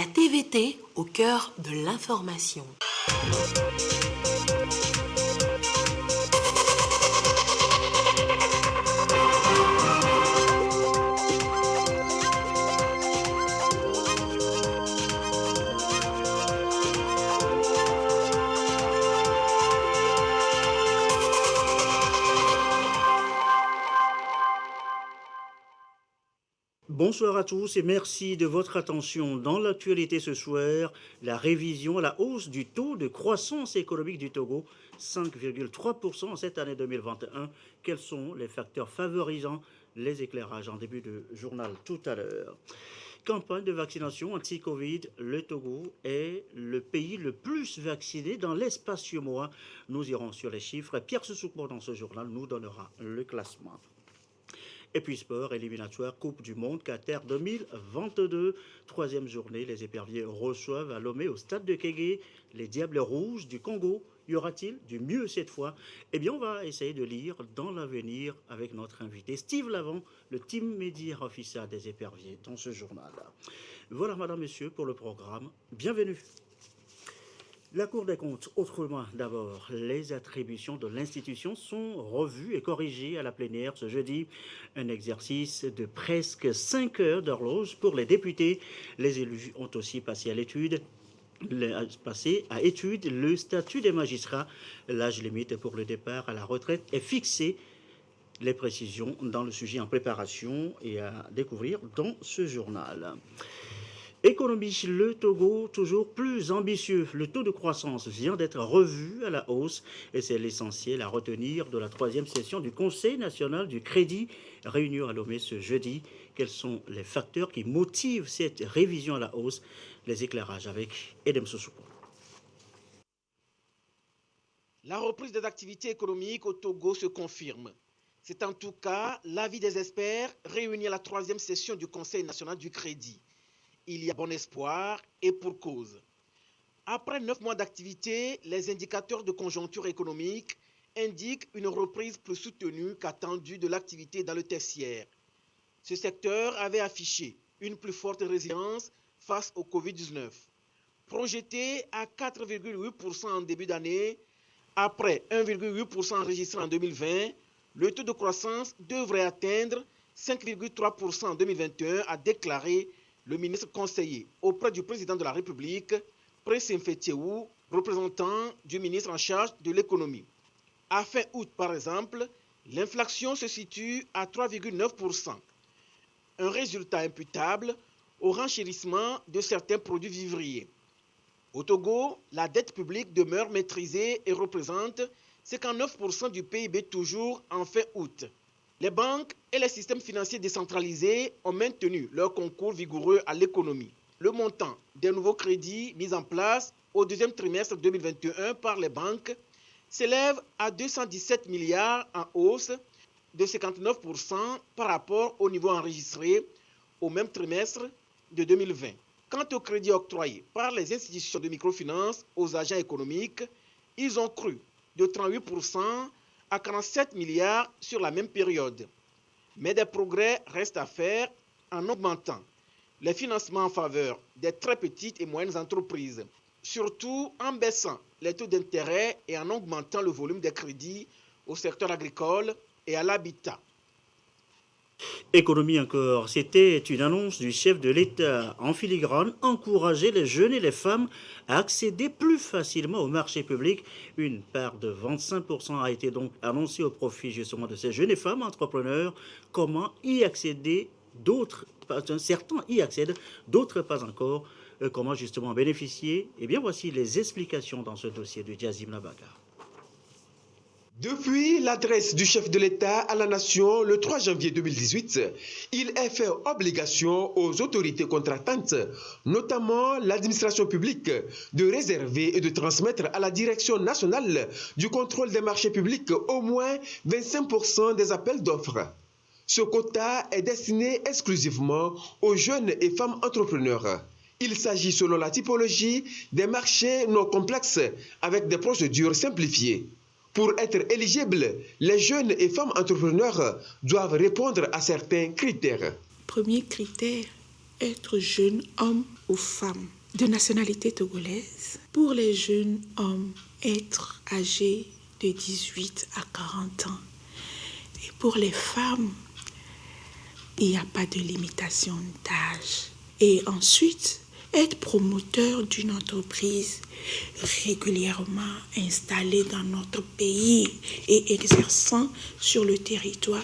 La TVT au cœur de l'information. Bonsoir à tous et merci de votre attention. Dans l'actualité ce soir, la révision à la hausse du taux de croissance économique du Togo, 5,3% en cette année 2021. Quels sont les facteurs favorisant les éclairages en début de journal tout à l'heure? Campagne de vaccination anti-Covid, le Togo est le pays le plus vacciné dans l'espace mois. Nous irons sur les chiffres. Pierre Soussouko dans ce journal nous donnera le classement. Et puis sport, éliminatoire, Coupe du Monde, Qatar 2022. Troisième journée, les éperviers reçoivent à Lomé au stade de Kégué les Diables Rouges du Congo. Y aura-t-il du mieux cette fois? Eh bien, on va essayer de lire dans l'avenir avec notre invité Steve Lavant, le team media officiel des éperviers dans ce journal. Voilà, madame, monsieur, pour le programme. Bienvenue. La Cour des comptes, autrement d'abord, les attributions de l'institution sont revues et corrigées à la plénière ce jeudi. Un exercice de presque 5 heures d'horloge pour les députés. Les élus ont aussi passé à étude le statut des magistrats. L'âge limite pour le départ à la retraite est fixé. Les précisions dans le sujet en préparation et à découvrir dans ce journal. Économie, le Togo toujours plus ambitieux. Le taux de croissance vient d'être revu à la hausse et c'est l'essentiel à retenir de la troisième session du Conseil national du crédit réuni à Lomé ce jeudi. Quels sont les facteurs qui motivent cette révision à la hausse? Les éclairages avec Edem Soussouko. La reprise des activités économiques au Togo se confirme. C'est en tout cas l'avis des experts réunis à la troisième session du Conseil national du crédit. Il y a bon espoir et pour cause. Après 9 mois d'activité, les indicateurs de conjoncture économique indiquent une reprise plus soutenue qu'attendue de l'activité dans le tertiaire. Ce secteur avait affiché une plus forte résilience face au Covid-19. Projeté à 4,8% en début d'année, après 1,8% enregistré en 2020, le taux de croissance devrait atteindre 5,3% en 2021, a déclaré le ministre conseiller auprès du président de la République, Pressem Fetiéou, représentant du ministre en charge de l'économie. À fin août, par exemple, l'inflation se situe à 3,9%, un résultat imputable au renchérissement de certains produits vivriers. Au Togo, la dette publique demeure maîtrisée et représente 59% du PIB toujours en fin août. Les banques et les systèmes financiers décentralisés ont maintenu leur concours vigoureux à l'économie. Le montant des nouveaux crédits mis en place au deuxième trimestre 2021 par les banques s'élève à 217 milliards en hausse de 59% par rapport au niveau enregistré au même trimestre de 2020. Quant aux crédits octroyés par les institutions de microfinance aux agents économiques, ils ont cru de 38% à 47 milliards sur la même période. Mais des progrès restent à faire en augmentant les financements en faveur des très petites et moyennes entreprises, surtout en baissant les taux d'intérêt et en augmentant le volume des crédits au secteur agricole et à l'habitat. Économie encore, c'était une annonce du chef de l'État en filigrane, encourager les jeunes et les femmes à accéder plus facilement au marché public. Une part de 25% a été donc annoncée au profit justement de ces jeunes et femmes entrepreneurs. Comment y accéder? Certains y accèdent, d'autres pas encore. Comment justement en bénéficier? Eh bien voici les explications dans ce dossier de Diazim Nabaga. Depuis l'adresse du chef de l'État à la nation le 3 janvier 2018, il est fait obligation aux autorités contractantes, notamment l'administration publique, de réserver et de transmettre à la Direction nationale du contrôle des marchés publics au moins 25% des appels d'offres. Ce quota est destiné exclusivement aux jeunes et femmes entrepreneurs. Il s'agit selon la typologie des marchés non complexes avec des procédures simplifiées. Pour être éligibles, les jeunes et femmes entrepreneurs doivent répondre à certains critères. Premier critère, être jeune homme ou femme de nationalité togolaise. Pour les jeunes hommes, être âgés de 18 à 40 ans. Et pour les femmes, il n'y a pas de limitation d'âge. Et ensuite, être promoteur d'une entreprise régulièrement installée dans notre pays et exerçant sur le territoire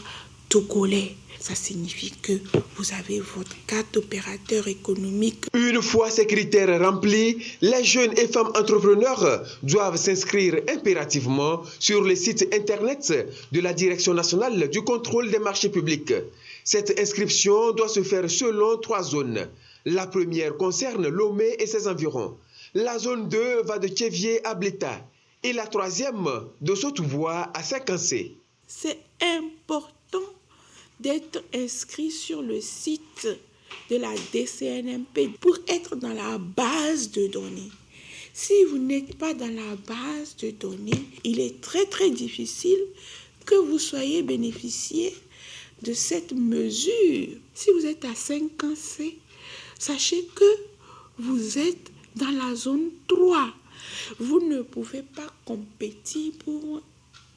togolais. Ça signifie que vous avez votre carte d'opérateur économique. Une fois ces critères remplis, les jeunes et femmes entrepreneurs doivent s'inscrire impérativement sur le site internet de la Direction nationale du contrôle des marchés publics. Cette inscription doit se faire selon 3 zones. La première concerne Lomé et ses environs. La zone 2 va de Tchévier à Blita. Et la troisième de Sautoubois à Saint-Cancé. C'est important d'être inscrit sur le site de la DCNMP pour être dans la base de données. Si vous n'êtes pas dans la base de données, il est très difficile que vous soyez bénéficié de cette mesure. Si vous êtes à Saint-Cancé, sachez que vous êtes dans la zone 3. Vous ne pouvez pas compétir pour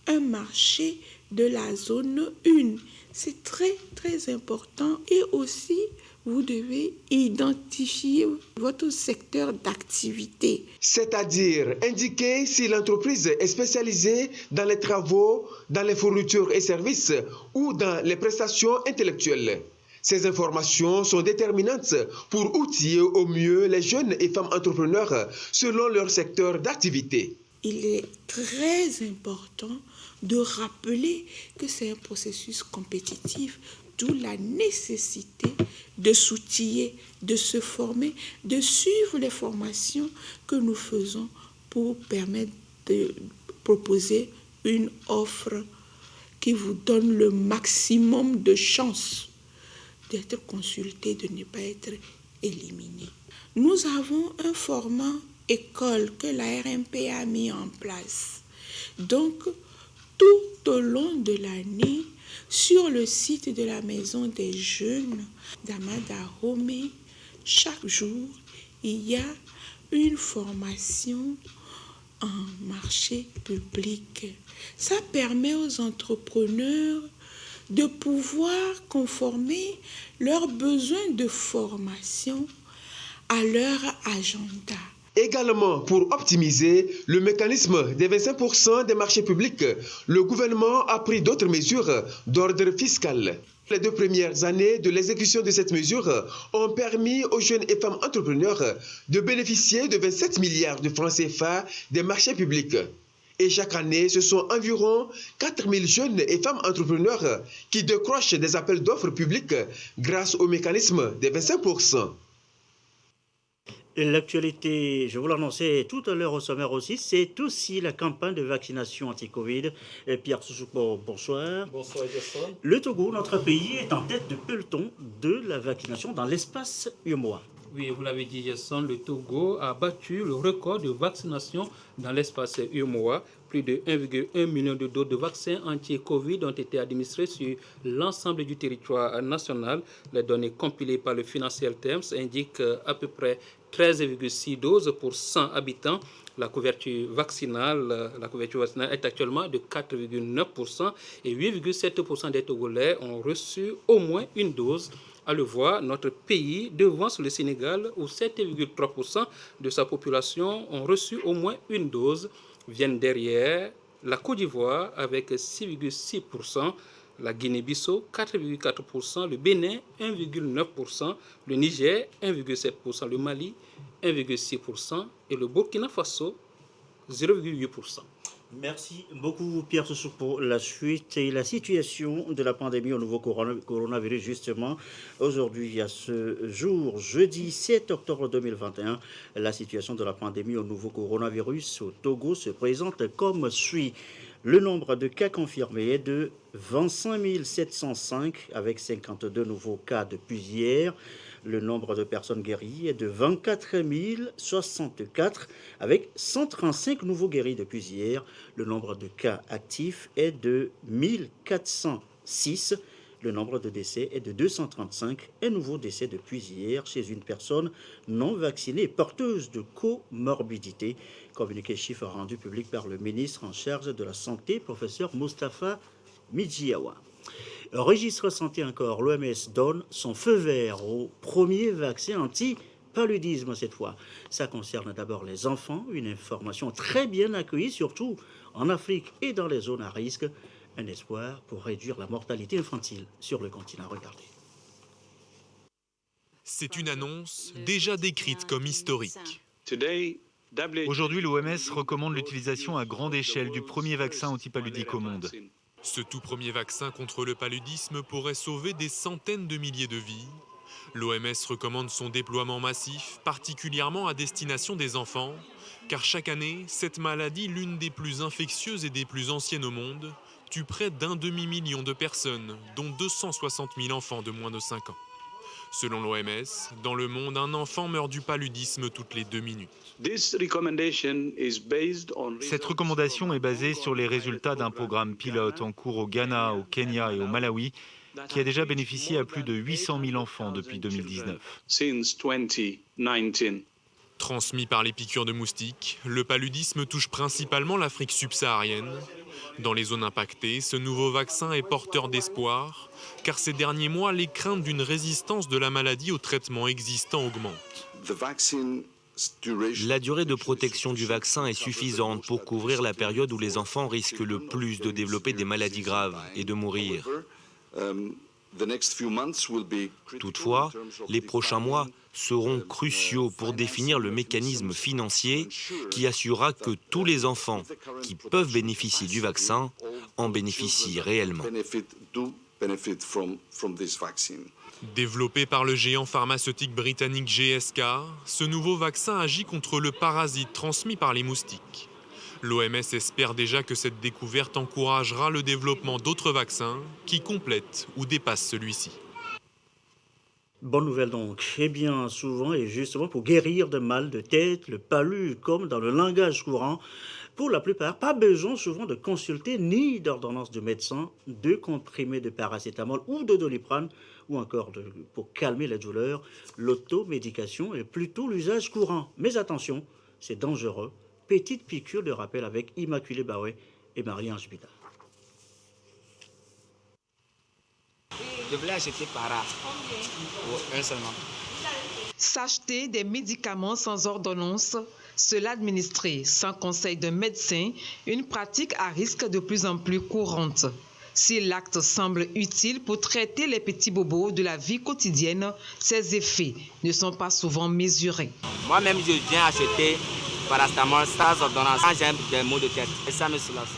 un marché de la zone 1. C'est très important et aussi vous devez identifier votre secteur d'activité. C'est-à-dire indiquer si l'entreprise est spécialisée dans les travaux, dans les fournitures et services ou dans les prestations intellectuelles. Ces informations sont déterminantes pour outiller au mieux les jeunes et femmes entrepreneurs selon leur secteur d'activité. Il est très important de rappeler que c'est un processus compétitif, d'où la nécessité de s'outiller, de se former, de suivre les formations que nous faisons pour permettre de proposer une offre qui vous donne le maximum de chances d'être consulté, de ne pas être éliminé. Nous avons un format école que la RMP a mis en place. Donc, tout au long de l'année, sur le site de la Maison des Jeunes d'Amada-Romé, chaque jour, il y a une formation en marché public. Ça permet aux entrepreneurs de pouvoir conformer leurs besoins de formation à leur agenda. Également, pour optimiser le mécanisme des 25% des marchés publics, le gouvernement a pris d'autres mesures d'ordre fiscal. Les 2 premières années de l'exécution de cette mesure ont permis aux jeunes et femmes entrepreneurs de bénéficier de 27 milliards de francs CFA des marchés publics. Et chaque année, ce sont environ 4000 jeunes et femmes entrepreneurs qui décrochent des appels d'offres publics grâce au mécanisme des 25%. L'actualité, je vous l'annonçais tout à l'heure au sommaire aussi, c'est aussi la campagne de vaccination anti-Covid. Pierre Soussoupo, bonsoir. Bonsoir, Jason. Le Togo, notre pays, est en tête de peloton de la vaccination dans l'espace UEMOA. Oui, vous l'avez dit, Jason, le Togo a battu le record de vaccination dans l'espace UEMOA. Plus de 1,1 million de doses de vaccins anti-Covid ont été administrées sur l'ensemble du territoire national. Les données compilées par le Financial Times indiquent à peu près 13,6 doses pour 100 habitants. La couverture vaccinale est actuellement de 4,9% et 8,7% des Togolais ont reçu au moins une dose. À le voir, notre pays devance le Sénégal où 7,3% de sa population ont reçu au moins une dose. Viennent derrière la Côte d'Ivoire avec 6,6%, la Guinée-Bissau 4,4%, le Bénin 1,9%, le Niger 1,7%, le Mali 1,6% et le Burkina Faso 0,8%. Merci beaucoup Pierre Soussou pour la suite et la situation de la pandémie au nouveau coronavirus. Justement, aujourd'hui, à ce jour, jeudi 7 octobre 2021, la situation de la pandémie au nouveau coronavirus au Togo se présente comme suit. Le nombre de cas confirmés est de 25 705 avec 52 nouveaux cas depuis hier. Le nombre de personnes guéries est de 24 064 avec 135 nouveaux guéris depuis hier. Le nombre de cas actifs est de 1406 Le nombre de décès est de 235, un nouveau décès depuis hier chez une personne non vaccinée porteuse de comorbidité. Communiqué chiffre rendu public par le ministre en charge de la Santé, professeur Moustapha Midjiawa. Registre santé encore, l'OMS donne son feu vert au premier vaccin anti-paludisme cette fois. Ça concerne d'abord les enfants, une information très bien accueillie, surtout en Afrique et dans les zones à risque. Un espoir pour réduire la mortalité infantile sur le continent. Regardez. C'est une annonce déjà décrite comme historique. Aujourd'hui, l'OMS recommande l'utilisation à grande échelle du premier vaccin antipaludique au monde. Ce tout premier vaccin contre le paludisme pourrait sauver des centaines de milliers de vies. L'OMS recommande son déploiement massif, particulièrement à destination des enfants, car chaque année, cette maladie, l'une des plus infectieuses et des plus anciennes au monde, tue près d'1 demi-million de personnes, dont 260 000 enfants de moins de 5 ans. Selon l'OMS, dans le monde, un enfant meurt du paludisme toutes les 2 minutes. Cette recommandation est basée sur les résultats d'un programme pilote en cours au Ghana, au Kenya et au Malawi, qui a déjà bénéficié à plus de 800 000 enfants depuis 2019. Transmis par les piqûres de moustiques, le paludisme touche principalement l'Afrique subsaharienne. Dans les zones impactées, ce nouveau vaccin est porteur d'espoir, car ces derniers mois, les craintes d'une résistance de la maladie aux traitements existants augmentent. La durée de protection du vaccin est suffisante pour couvrir la période où les enfants risquent le plus de développer des maladies graves et de mourir. Toutefois, les prochains mois seront cruciaux pour définir le mécanisme financier qui assurera que tous les enfants qui peuvent bénéficier du vaccin en bénéficient réellement. Développé par le géant pharmaceutique britannique GSK, ce nouveau vaccin agit contre le parasite transmis par les moustiques. L'OMS espère déjà que cette découverte encouragera le développement d'autres vaccins qui complètent ou dépassent celui-ci. Bonne nouvelle donc. Eh bien, souvent et justement pour guérir de mal de tête, le palu, comme dans le langage courant, pour la plupart, pas besoin souvent de consulter ni d'ordonnance de médecin, de comprimés de paracétamol ou de doliprane, ou encore pour calmer la douleur. L'automédication est plutôt l'usage courant. Mais attention, c'est dangereux. Petite piqûre de rappel avec Immaculée Baoué et Marie-Ange Bida. Je voulais acheter para. Un seulement. S'acheter des médicaments sans ordonnance, se l'administrer sans conseil d'un médecin, une pratique à risque de plus en plus courante. Si l'acte semble utile pour traiter les petits bobos de la vie quotidienne, ses effets ne sont pas souvent mesurés. Moi-même, je viens acheter paracétamol sans ordonnance quand j'ai des maux de tête. Et ça me soulage.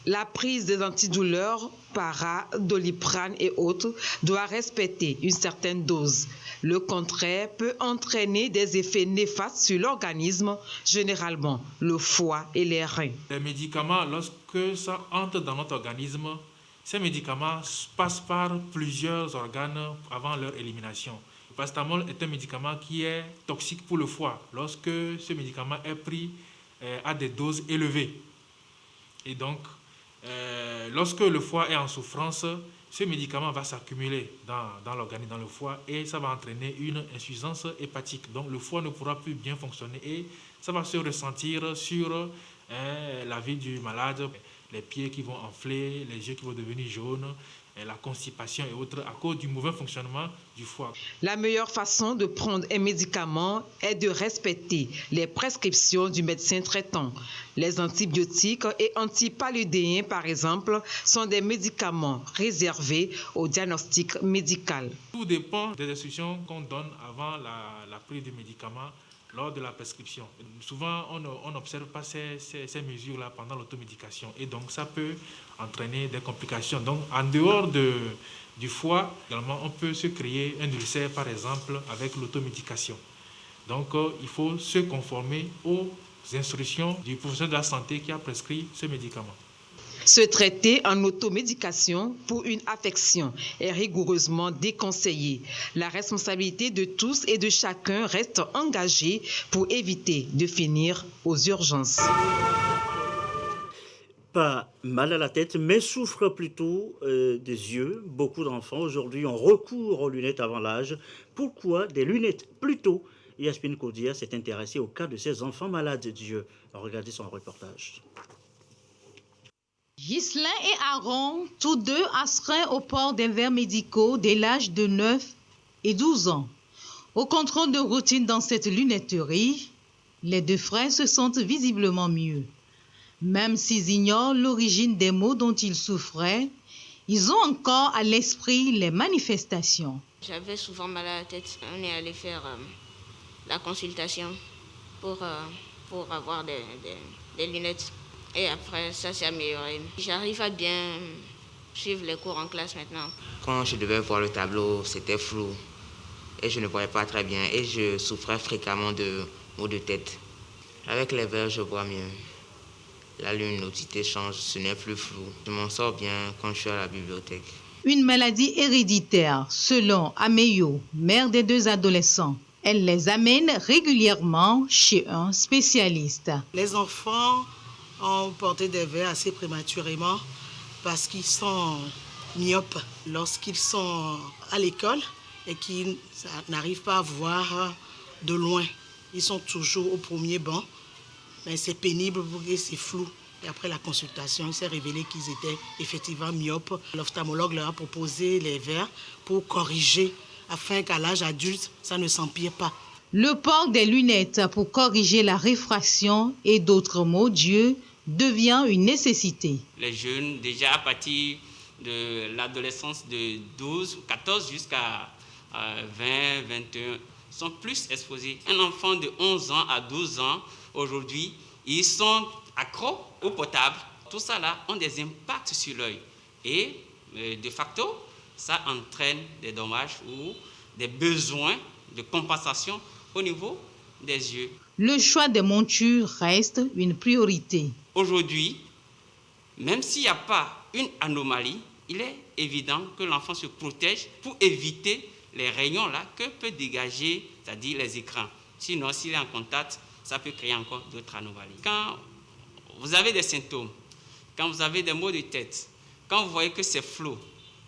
La prise des antidouleurs, para, doliprane et autres doit respecter une certaine dose. Le contraire peut entraîner des effets néfastes sur l'organisme, généralement le foie et les reins. Les médicaments, lorsque ça entre dans notre organisme, ces médicaments passent par plusieurs organes avant leur élimination. Le paracétamol est un médicament qui est toxique pour le foie lorsque ce médicament est pris à des doses élevées. Et donc, lorsque le foie est en souffrance, ce médicament va s'accumuler dans l'organisme, dans le foie, et ça va entraîner une insuffisance hépatique. Donc le foie ne pourra plus bien fonctionner et ça va se ressentir sur la vie du malade, les pieds qui vont enfler, les yeux qui vont devenir jaunes, la constipation et autres à cause du mauvais fonctionnement du foie. La meilleure façon de prendre un médicament est de respecter les prescriptions du médecin traitant. Les antibiotiques et antipaludéens, par exemple, sont des médicaments réservés au diagnostic médical. Tout dépend des instructions qu'on donne avant la prise du médicament lors de la prescription. Souvent, on n'observe pas ces mesures-là pendant l'automédication et donc ça peut entraîner des complications. Donc, en dehors du foie, également, on peut se créer un ulcère, par exemple, avec l'automédication. Donc, il faut se conformer aux instructions du professionnel de la santé qui a prescrit ce médicament. Se traiter en automédication pour une affection est rigoureusement déconseillé. La responsabilité de tous et de chacun reste engagée pour éviter de finir aux urgences. pas mal à la tête, mais souffrent plutôt des yeux. Beaucoup d'enfants aujourd'hui ont recours aux lunettes avant l'âge. Pourquoi des lunettes plus tôt? Yasmine Koudia s'est intéressée au cas de ces enfants malades d'yeux. Regardez son reportage. Ghislain et Aaron, tous deux astreints au port des verres médicaux dès l'âge de 9 et 12 ans. Au contrôle de routine dans cette lunetterie, les deux frères se sentent visiblement mieux. Même s'ils ignorent l'origine des maux dont ils souffraient, ils ont encore à l'esprit les manifestations. J'avais souvent mal à la tête. On est allé faire la consultation pour avoir des lunettes. Et après, ça s'est amélioré. J'arrive à bien suivre les cours en classe maintenant. Quand je devais voir le tableau, c'était flou et je ne voyais pas très bien et je souffrais fréquemment de maux de tête. Avec les verres, je vois mieux. La luminosité change, ce n'est plus flou. Je m'en sors bien quand je suis à la bibliothèque. Une maladie héréditaire, selon Ameyo, mère des deux adolescents. Elle les amène régulièrement chez un spécialiste. Les enfants ont porté des verres assez prématurément parce qu'ils sont myopes lorsqu'ils sont à l'école et qu'ils n'arrivent pas à voir de loin. Ils sont toujours au premier banc, mais c'est pénible pour eux, c'est flou. Et après la consultation, il s'est révélé qu'ils étaient effectivement myopes. L'ophtalmologue leur a proposé les verres pour corriger, afin qu'à l'âge adulte, ça ne s'empire pas. Le port des lunettes pour corriger la réfraction et d'autres maux d'yeux devient une nécessité. Les jeunes, déjà à partir de l'adolescence de 12, 14 jusqu'à 20, 21, sont plus exposés. Un enfant de 11 ans à 12 ans, aujourd'hui, ils sont accros au portable. Tout ça là ont des impacts sur l'œil. Et de facto, ça entraîne des dommages ou des besoins de compensation au niveau des yeux. Le choix des montures reste une priorité. Aujourd'hui, même s'il n'y a pas une anomalie, il est évident que l'enfant se protège pour éviter les rayons là que peut dégager, c'est-à-dire les écrans. Sinon, s'il est en contact, ça peut créer encore d'autres anomalies. Quand vous avez des symptômes, quand vous avez des maux de tête, quand vous voyez que c'est flou,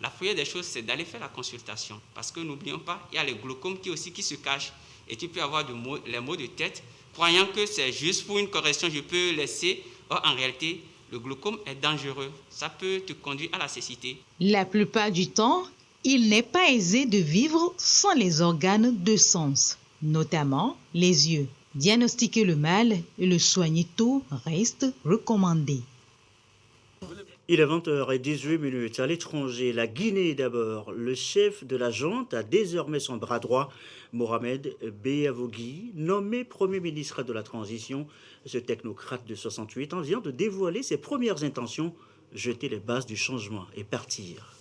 la première des choses, c'est d'aller faire la consultation. Parce que n'oublions pas, il y a les glaucomes qui se cachent. Et tu peux avoir les maux de tête, croyant que c'est juste pour une correction, je peux laisser. Or, en réalité, le glaucome est dangereux. Ça peut te conduire à la cécité. La plupart du temps, il n'est pas aisé de vivre sans les organes de sens, notamment les yeux. Diagnostiquer le mal et le soigner tôt reste recommandé. Il est 20h18 à l'étranger. La Guinée d'abord. Le chef de la junte a désormais son bras droit, Mohamed Beavogui, nommé Premier ministre de la Transition. Ce technocrate de 68 ans vient de dévoiler ses premières intentions, jeter les bases du changement et partir.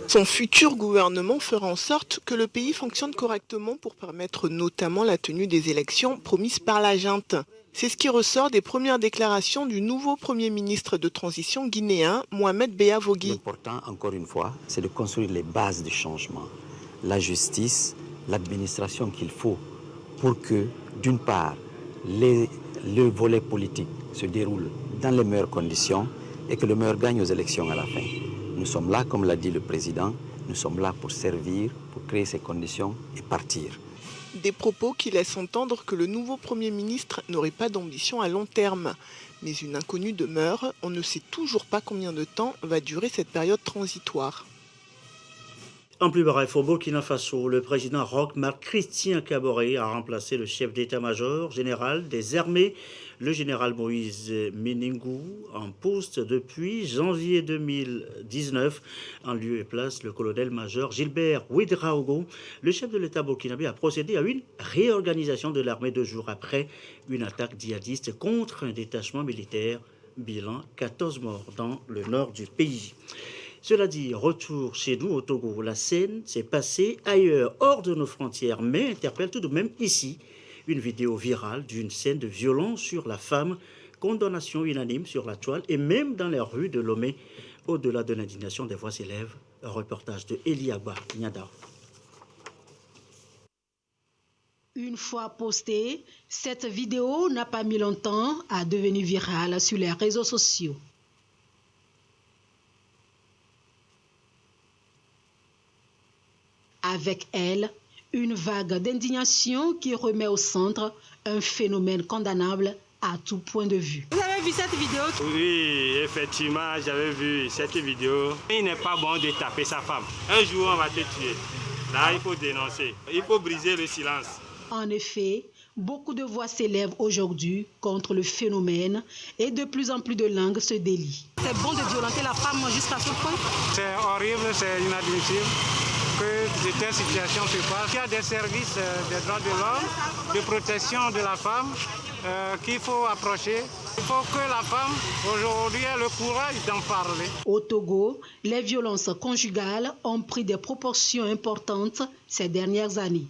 Son futur gouvernement fera en sorte que le pays fonctionne correctement pour permettre notamment la tenue des élections promises par la junte. C'est ce qui ressort des premières déclarations du nouveau Premier ministre de transition guinéen, Mohamed Beavogui. L'important, encore une fois, c'est de construire les bases du changement. La justice, l'administration qu'il faut pour que, d'une part, le volet politique se déroule dans les meilleures conditions et que le meilleur gagne aux élections à la fin. Nous sommes là, comme l'a dit le président, nous sommes là pour servir, pour créer ces conditions et partir. Des propos qui laissent entendre que le nouveau Premier ministre n'aurait pas d'ambition à long terme. Mais une inconnue demeure, on ne sait toujours pas combien de temps va durer cette période transitoire. En plus bref, au Burkina Faso, le président Roch Marc Christian Kaboré a remplacé le chef d'état-major général des armées, le général Moïse Meningou, en poste depuis janvier 2019. En lieu et place, le colonel-major Gilbert Ouedraogo, le chef de l'État burkinabé, a procédé à une réorganisation de l'armée 2 jours après une attaque djihadiste contre un détachement militaire. Bilan 14 morts dans le nord du pays. Cela dit, retour chez nous au Togo. La scène s'est passée ailleurs, hors de nos frontières, mais interpelle tout de même ici une vidéo virale d'une scène de violence sur la femme, condamnation unanime sur la toile et même dans les rues de Lomé. Au-delà de l'indignation, des voix s'élèvent. Un reportage de Eliaba Nyada. Une fois postée, cette vidéo n'a pas mis longtemps à devenir virale sur les réseaux sociaux. Avec elle, une vague d'indignation qui remet au centre un phénomène condamnable à tout point de vue. Vous avez vu cette vidéo? Oui, effectivement, j'avais vu cette vidéo. Il n'est pas bon de taper sa femme. Un jour, on va te tuer. Là, il faut dénoncer. Il faut briser le silence. En effet, beaucoup de voix s'élèvent aujourd'hui contre le phénomène et de plus en plus de langues se délient. C'est bon de violenter la femme jusqu'à ce point? C'est horrible, c'est inadmissible que de telles situations se passent. Il y a des services des droits de l'homme, de protection de la femme qu'il faut approcher. Il faut que la femme, aujourd'hui, ait le courage d'en parler. Au Togo, les violences conjugales ont pris des proportions importantes ces dernières années.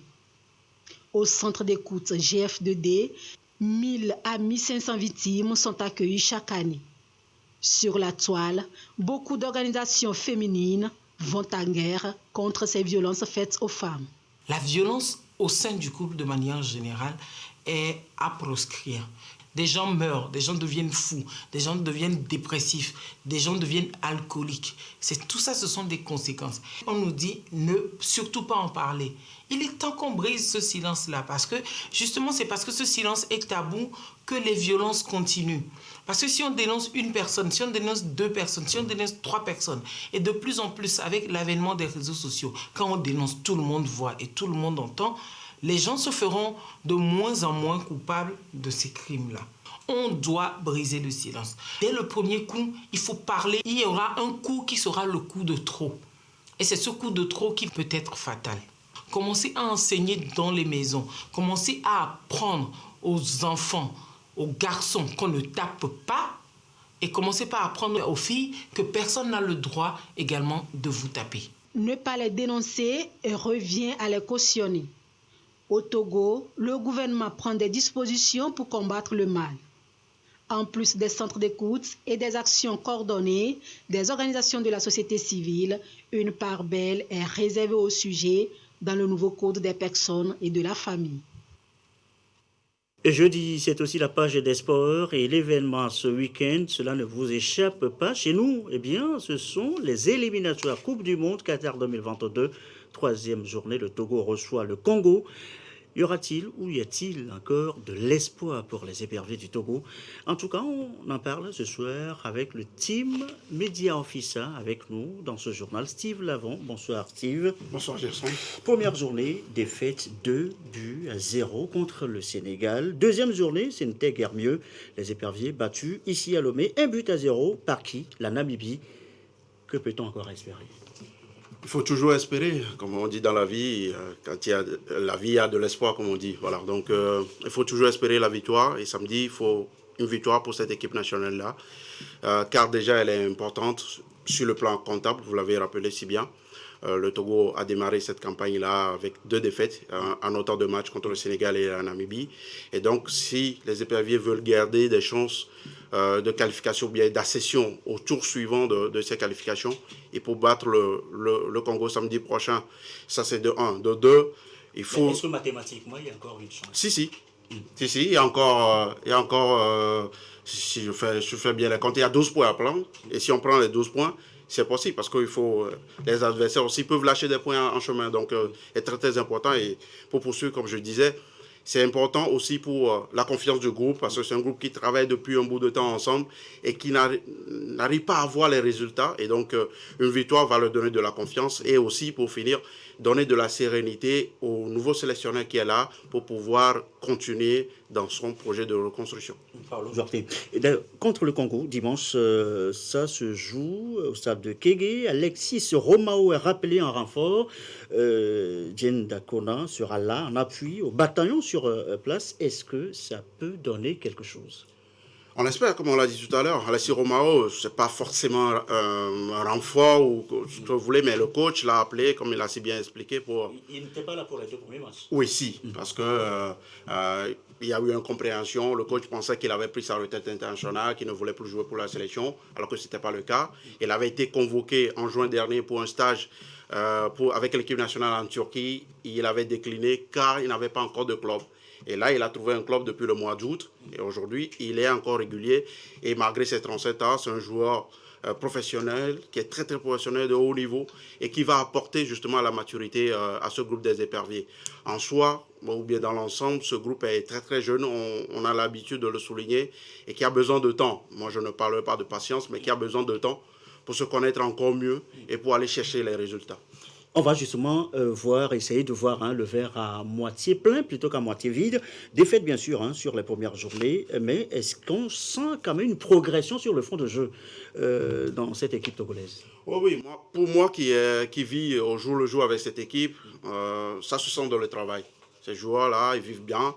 Au centre d'écoute GF2D, 1000 à 1500 victimes sont accueillies chaque année. Sur la toile, beaucoup d'organisations féminines vont en guerre contre ces violences faites aux femmes. La violence au sein du couple de manière générale est à proscrire. Des gens meurent, des gens deviennent fous, des gens deviennent dépressifs, des gens deviennent alcooliques. Tout ça, ce sont des conséquences. On nous dit ne surtout pas en parler. Il est temps qu'on brise ce silence-là parce que justement, c'est parce que ce silence est tabou que les violences continuent. Parce que si on dénonce une personne, si on dénonce 2 personnes, si on dénonce 3 personnes, et de plus en plus avec l'avènement des réseaux sociaux, quand on dénonce, tout le monde voit et tout le monde entend, les gens se feront de moins en moins coupables de ces crimes-là. On doit briser le silence. Dès le premier coup, il faut parler. Il y aura un coup qui sera le coup de trop. Et c'est ce coup de trop qui peut être fatal. Commencez à enseigner dans les maisons. Commencez à apprendre aux enfants, aux garçons qu'on ne tape pas. Et commencez par apprendre aux filles que personne n'a le droit également de vous taper. Ne pas les dénoncer revient à les cautionner. Au Togo, le gouvernement prend des dispositions pour combattre le mal. En plus des centres d'écoute et des actions coordonnées des organisations de la société civile, une part belle est réservée au sujet dans le nouveau code des personnes et de la famille. Et jeudi, c'est aussi la page des sports et l'événement ce week-end, cela ne vous échappe pas. Chez nous, eh bien, ce sont les éliminatoires Coupe du Monde Qatar 2022. 3e journée, le Togo reçoit le Congo. Y aura-t-il ou y a-t-il encore de l'espoir pour les éperviers du Togo? En tout cas, on en parle ce soir avec le team Média Offica avec nous dans ce journal. Steve Lavon. Bonsoir Steve. Bonsoir Gerson. Première journée, défaite 2-0 contre le Sénégal. Deuxième journée, ce n'était guère mieux. Les éperviers battus ici à Lomé, 1-0 par qui? La Namibie. Que peut-on encore espérer? Il faut toujours espérer, comme on dit dans la vie, quand il y a la vie, il y a de l'espoir, comme on dit. Voilà, donc il faut toujours espérer la victoire. Et samedi, il faut une victoire pour cette équipe nationale-là, car déjà, elle est importante sur le plan comptable, vous l'avez rappelé si bien. Le Togo a démarré cette campagne-là avec 2 défaites en autant de matchs contre le Sénégal et la Namibie. Et donc, si les éperviers veulent garder des chances de qualification, bien d'accession au tour suivant de ces qualifications, et pour battre le Congo samedi prochain, ça c'est de 1. De 2, il faut... Est-ce que mathématiquement, il y a encore une chance? Si, il y a encore si je fais bien les comptes, il y a 12 points à prendre. Et si on prend les 12 points, c'est possible parce que les adversaires aussi peuvent lâcher des points en chemin. Donc, c'est très, très important. Et pour poursuivre, comme je disais, c'est important aussi pour la confiance du groupe parce que c'est un groupe qui travaille depuis un bout de temps ensemble et qui n'arrive pas à voir les résultats. Et donc, une victoire va leur donner de la confiance et aussi, pour finir, donner de la sérénité au nouveau sélectionneur qui est là pour pouvoir continuer dans son projet de reconstruction. Contre le Congo, dimanche, ça se joue au stade de Kégué. Alexis Romao est rappelé en renfort. Diène Dakona sera là en appui au bataillon sur place. Est-ce que ça peut donner quelque chose? On espère, comme on l'a dit tout à l'heure, Alexis Romao, ce n'est pas forcément un renfort ou ce que vous voulez, mais le coach l'a appelé, comme il a si bien expliqué. Il n'était pas là pour les 2 premiers matchs. Oui, si, parce que il y a eu une incompréhension. Le coach pensait qu'il avait pris sa retraite internationale, qu'il ne voulait plus jouer pour la sélection, alors que ce n'était pas le cas. Il avait été convoqué en juin dernier pour un stage avec l'équipe nationale en Turquie, il avait décliné car il n'avait pas encore de club. Et là, il a trouvé un club depuis le mois d'août. Et aujourd'hui, il est encore régulier. Et malgré ses 37 ans, c'est un joueur professionnel, qui est très très professionnel de haut niveau et qui va apporter justement la maturité à ce groupe des éperviers. En soi, ou bien dans l'ensemble, ce groupe est très très jeune, on a l'habitude de le souligner, et qui a besoin de temps. Moi, je ne parle pas de patience, mais qui a besoin de temps pour se connaître encore mieux et pour aller chercher les résultats. On va justement essayer de voir le verre à moitié plein plutôt qu'à moitié vide. Défaite bien sûr sur les premières journées, mais est-ce qu'on sent quand même une progression sur le front de jeu dans cette équipe togolaise? Oh oui, pour moi qui vis au jour le jour avec cette équipe, ça se sent dans le travail. Ces joueurs-là, ils vivent bien,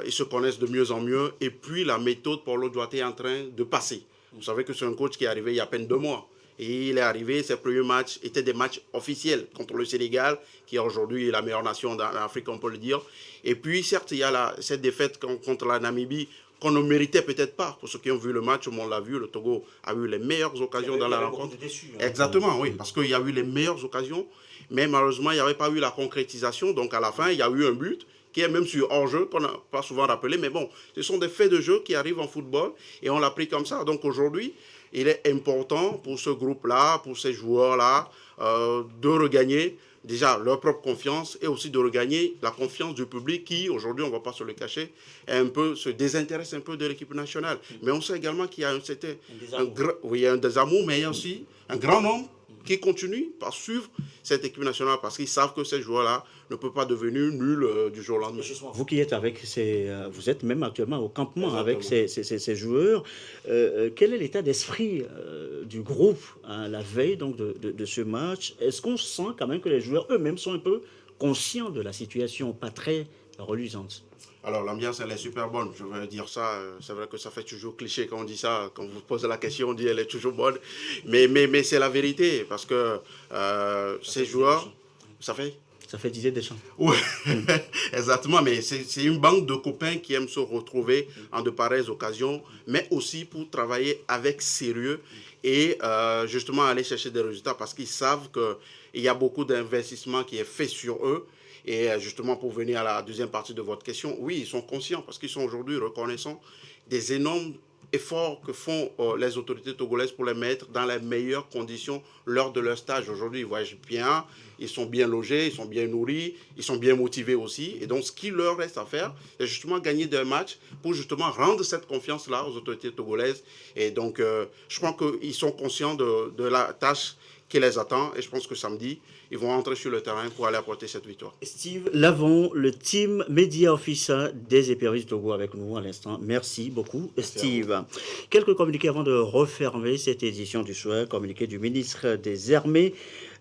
ils se connaissent de mieux en mieux, et puis la méthode Paulo Duarte est en train de passer. Vous savez que c'est un coach qui est arrivé il y a à peine 2 mois. Et il est arrivé, ses premiers matchs étaient des matchs officiels contre le Sénégal, qui est aujourd'hui la meilleure nation d'Afrique, on peut le dire. Et puis, certes, il y a cette défaite contre la Namibie qu'on ne méritait peut-être pas. Pour ceux qui ont vu le match, on l'a vu, le Togo a eu les meilleures occasions dans la rencontre. Exactement, oui, parce qu'il y a eu les meilleures occasions, mais malheureusement, il n'y avait pas eu la concrétisation. Donc, à la fin, il y a eu un but qui est même sur hors-jeu, qu'on n'a pas souvent rappelé. Mais bon, ce sont des faits de jeu qui arrivent en football et on l'a pris comme ça. Donc, aujourd'hui, il est important pour ce groupe-là, pour ces joueurs-là, de regagner déjà leur propre confiance et aussi de regagner la confiance du public qui, aujourd'hui, on ne va pas se le cacher, se désintéresse un peu de l'équipe nationale. Mais on sait également qu'il y a un désamour, mais il y a aussi un grand nombre qui continuent par suivre cette équipe nationale parce qu'ils savent que ces joueurs-là ne peuvent pas devenir nuls du jour au lendemain. Vous qui êtes avec vous êtes même actuellement au campement avec ces joueurs. Quel est l'état d'esprit du groupe la veille donc, de ce match? Est-ce qu'on sent quand même que les joueurs eux-mêmes sont un peu conscients de la situation pas très reluisante? Alors, l'ambiance, elle est super bonne. Je veux dire ça. C'est vrai que ça fait toujours cliché quand on dit ça. Quand vous posez la question, on dit elle est toujours bonne. Mais c'est la vérité. Parce que ces joueurs, ça fait Didier Deschamps. Oui, exactement. Mais c'est une bande de copains qui aiment se retrouver en de pareilles occasions, mais aussi pour travailler avec sérieux et justement aller chercher des résultats parce qu'ils savent qu'il y a beaucoup d'investissement qui est fait sur eux. Et justement, pour venir à la deuxième partie de votre question, oui, ils sont conscients parce qu'ils sont aujourd'hui reconnaissants des énormes efforts que font les autorités togolaises pour les mettre dans les meilleures conditions lors de leur stage. Aujourd'hui, ils voyagent bien, ils sont bien logés, ils sont bien nourris, ils sont bien motivés aussi. Et donc, ce qui leur reste à faire, c'est justement gagner des matchs pour justement rendre cette confiance-là aux autorités togolaises. Et donc, je crois qu'ils sont conscients de la tâche qui les attend. Et je pense que samedi, ils vont entrer sur le terrain pour aller apporter cette victoire. Steve Lavon, le team Media Officer des éperviers du Togo avec nous à l'instant. Merci beaucoup, Steve. Quelques communiqués avant de refermer cette édition du soir. Communiqué du ministre des Armées.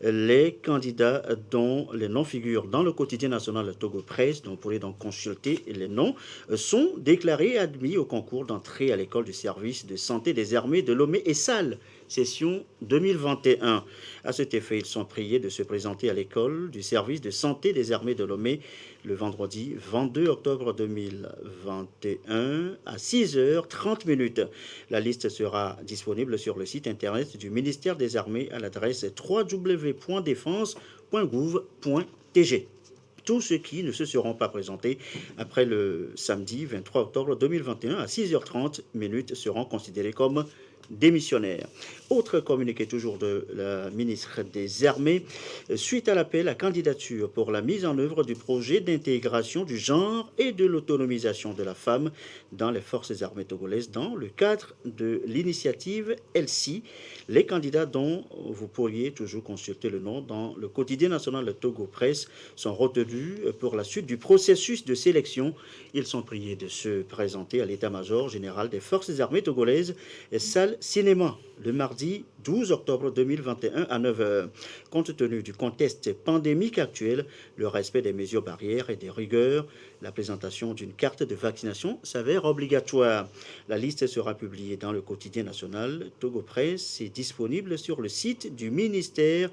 Les candidats dont les noms figurent dans le quotidien national Togo Presse, dont vous pourrez donc consulter les noms, sont déclarés admis au concours d'entrée à l'école du service de santé des armées de Lomé et Salles, session 2021. À cet effet, ils sont priés de se présenter à l'école du service de santé des armées de Lomé le vendredi 22 octobre 2021 à 6h30. La liste sera disponible sur le site internet du ministère des Armées à l'adresse www.defense.gouv.tg. Tous ceux qui ne se seront pas présentés après le samedi 23 octobre 2021 à 6h30 seront considérés comme démissionnaire. Autre communiqué toujours de la ministre des Armées, suite à l'appel à candidature pour la mise en œuvre du projet d'intégration du genre et de l'autonomisation de la femme dans les forces armées togolaises dans le cadre de l'initiative ELSI. Les candidats dont vous pourriez toujours consulter le nom dans le quotidien national de Togo Presse sont retenus pour la suite du processus de sélection. Ils sont priés de se présenter à l'état-major général des forces armées togolaises, salle cinéma, le mardi 12 octobre 2021 à 9h. Compte tenu du contexte pandémique actuel, le respect des mesures barrières et des rigueurs, la présentation d'une carte de vaccination s'avère obligatoire. La liste sera publiée dans le quotidien national Togo Presse et disponible sur le site du ministère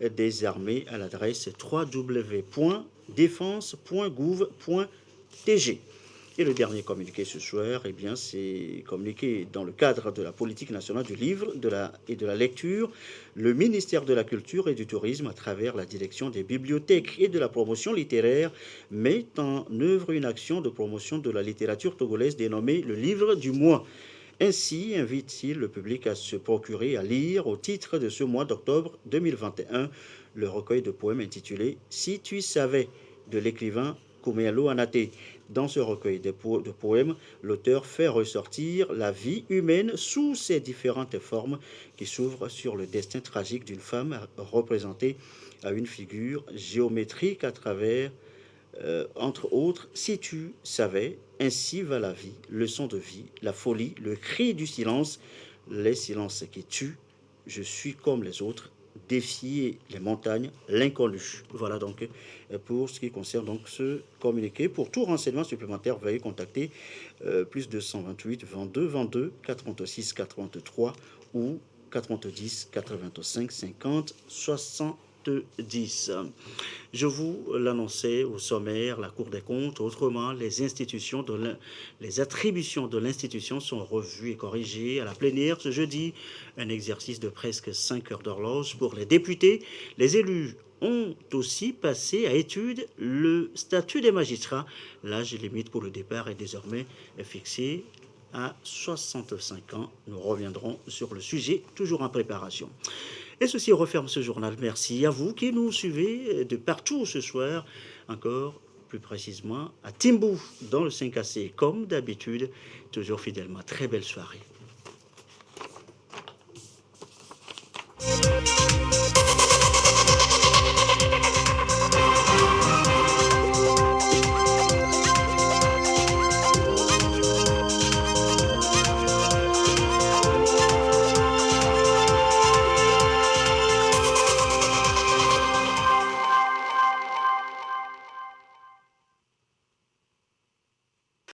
des Armées à l'adresse www.defense.gouv.tg. Et le dernier communiqué ce soir, eh bien, c'est communiqué dans le cadre de la politique nationale du livre et de la lecture. Le ministère de la Culture et du Tourisme, à travers la direction des bibliothèques et de la promotion littéraire, met en œuvre une action de promotion de la littérature togolaise dénommée le Livre du mois. Ainsi invite-t-il le public à se procurer à lire, au titre de ce mois d'octobre 2021, le recueil de poèmes intitulé « Si tu savais » de l'écrivain Kouméalo Anaté. Dans ce recueil de poèmes, l'auteur fait ressortir la vie humaine sous ses différentes formes qui s'ouvrent sur le destin tragique d'une femme représentée à une figure géométrique à travers, entre autres, « Si tu savais », « Ainsi va la vie », « Leçon de vie », « La folie », « Le cri du silence », « Les silences qui tuent », « Je suis comme les autres », défier les montagnes, l'inconnu. Voilà donc pour ce qui concerne donc ce communiqué. Pour tout renseignement supplémentaire, veuillez contacter plus 228 22 22 86 83 ou 90 85 50 70. Je vous l'annonçais au sommaire, la Cour des comptes, autrement, les attributions de l'institution sont revues et corrigées à la plénière ce jeudi. Un exercice de presque 5 heures d'horloge pour les députés. Les élus ont aussi passé à étude le statut des magistrats. L'âge limite pour le départ est désormais fixé à 65 ans. Nous reviendrons sur le sujet, toujours en préparation. Et ceci referme ce journal. Merci à vous qui nous suivez de partout ce soir, encore plus précisément à Timbou, dans le 5AC, comme d'habitude, toujours fidèlement. Très belle soirée.